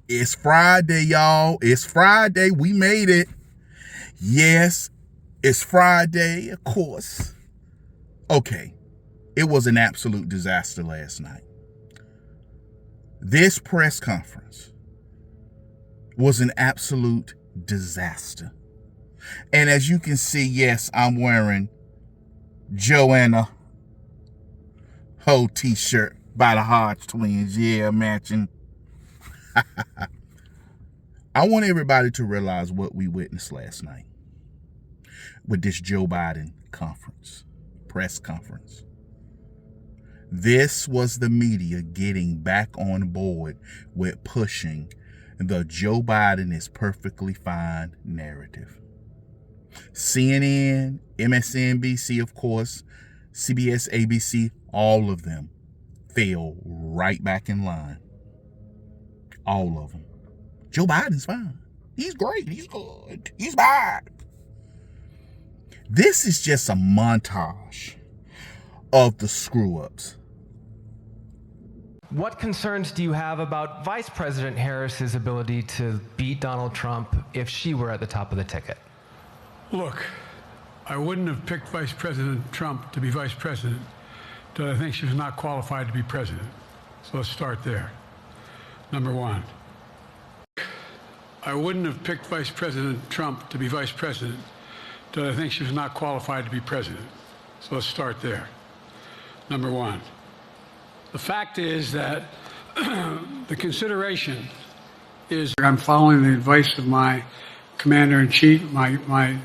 It's Friday, y'all. It's Friday. We made it. Yes, it's Friday, of course. Okay, it was an absolute disaster last night. This press conference was an absolute disaster. And as you can see, yes, I'm wearing Joanna Ho t-shirt by the Hodge twins. Yeah, matching. I want everybody to realize what we witnessed last night with this Joe Biden press conference. This was the media getting back on board with pushing the Joe Biden is perfectly fine narrative. CNN, MSNBC, of course, CBS, ABC, all of them fell right back in line. All of them. Joe Biden's fine. He's great. He's good. He's bad. This is just a montage of the screw-ups. What concerns do you have about Vice President Harris's ability to beat Donald Trump if she were at the top of the ticket? Look, I wouldn't have picked Vice President Trump to be vice president, but I think she was not qualified to be president. So let's start there. Number one. I wouldn't have picked Vice President Trump to be vice president, but I think she was not qualified to be president. So let's start there. Number one. The fact is that the consideration is I'm following the advice of my commander-in-chief, the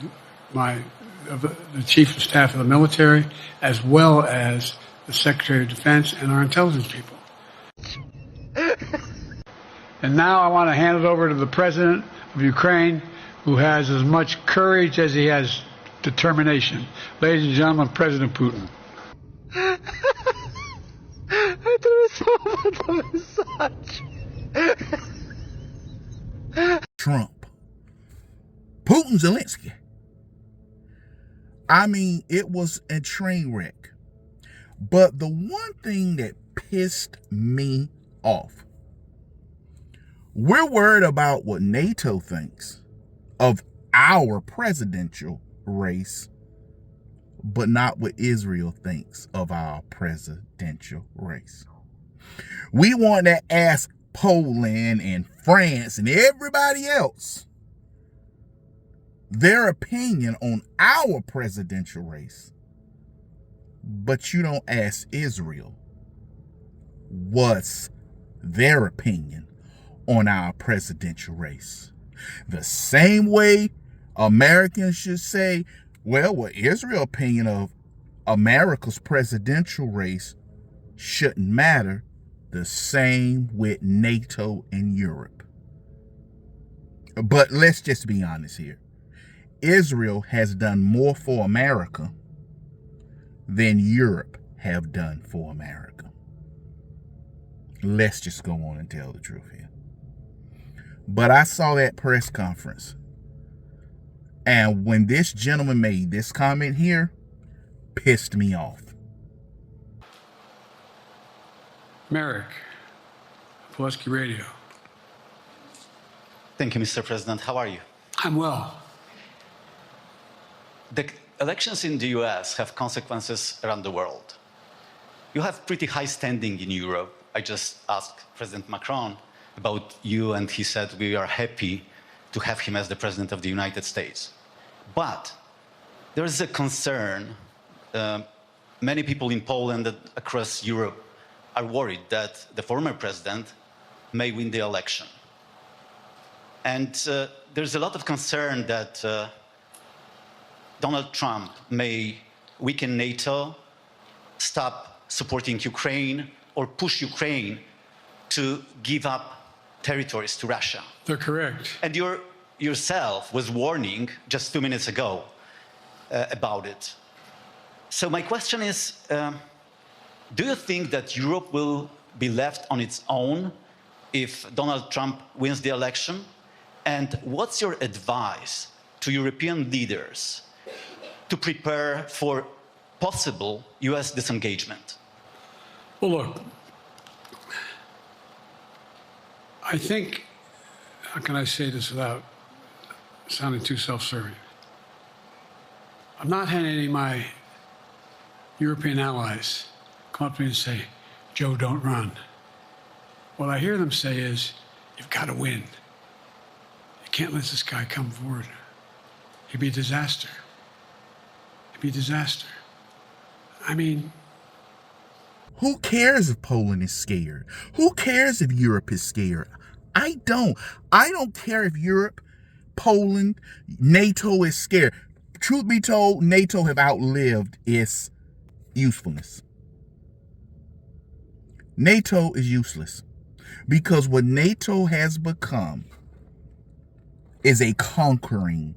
chief of staff of the military, as well as the Secretary of Defense and our intelligence people. And now I want to hand it over to the president of Ukraine, who has as much courage as he has determination. Ladies and gentlemen, President Putin. Trump. Putin Zelensky. I mean, it was a train wreck. But the one thing that pissed me off, we're worried about what NATO thinks of our presidential race, but not what Israel thinks of our presidential race. We want to ask Poland and France and everybody else their opinion on our presidential race, but you don't ask Israel what's their opinion on our presidential race. The same way Americans should say, well, what Israel's opinion of America's presidential race shouldn't matter, the same with NATO and Europe. But let's just be honest here. Israel has done more for America than Europe have done for America. Let's just go on and tell the truth here. But I saw that press conference, and when this gentleman made this comment here, pissed me off. Merrick, Pulaski Radio. Thank you, Mr. President. How are you? I'm well. The elections in the US have consequences around the world. You have pretty high standing in Europe. I just asked President Macron about you, and he said we are happy to have him as the President of the United States. But there is a concern. Many people in Poland and across Europe are worried that the former president may win the election. And there's a lot of concern that Donald Trump may weaken NATO, stop supporting Ukraine, or push Ukraine to give up territories to Russia. They're correct. And you yourself was warning just 2 minutes ago about it. So my question is, do you think that Europe will be left on its own if Donald Trump wins the election? And what's your advice to European leaders to prepare for possible US disengagement? Well, look, I think how can I say this without sounding too self-serving? I'm not having any of my European allies come up to me and say, Joe, don't run. What I hear them say is, you've got to win. You can't let this guy come forward. He'd be a disaster. He'd be a disaster. I mean, who cares if Poland is scared? Who cares if Europe is scared? I don't. I don't care if Europe, Poland, NATO is scared. Truth be told, NATO have outlived its usefulness. NATO is useless because what NATO has become is a conquering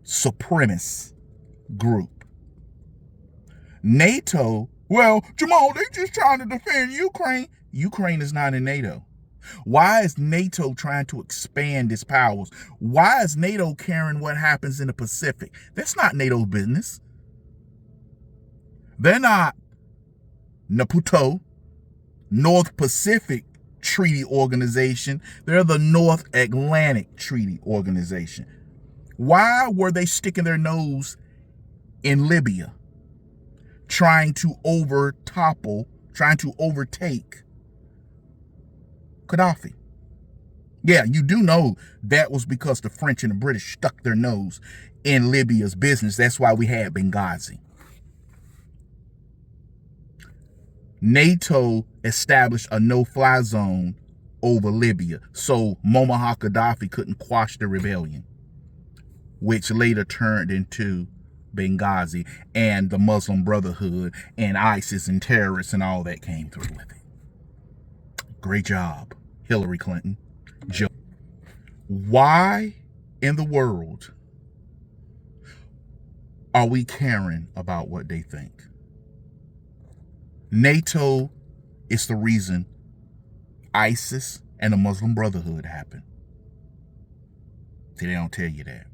supremacist group. NATO, well, Jamal, they just trying to defend Ukraine. Ukraine is not in NATO. Why is NATO trying to expand its powers? Why is NATO caring what happens in the Pacific? That's not NATO's business. They're not NAPUTO, North Pacific Treaty Organization. They're the North Atlantic Treaty Organization. Why were they sticking their nose in Libya, trying to overtake Gaddafi? Yeah, you do know that was because the French and the British stuck their nose in Libya's business. That's why we had Benghazi. NATO established a no-fly zone over Libya so Muammar Gaddafi couldn't quash the rebellion, which later turned into Benghazi, and the Muslim Brotherhood and ISIS and terrorists and all that came through with it. Great job, Hillary Clinton. Joe. Why in the world are we caring about what they think? NATO is the reason ISIS and the Muslim Brotherhood happened. See, they don't tell you that.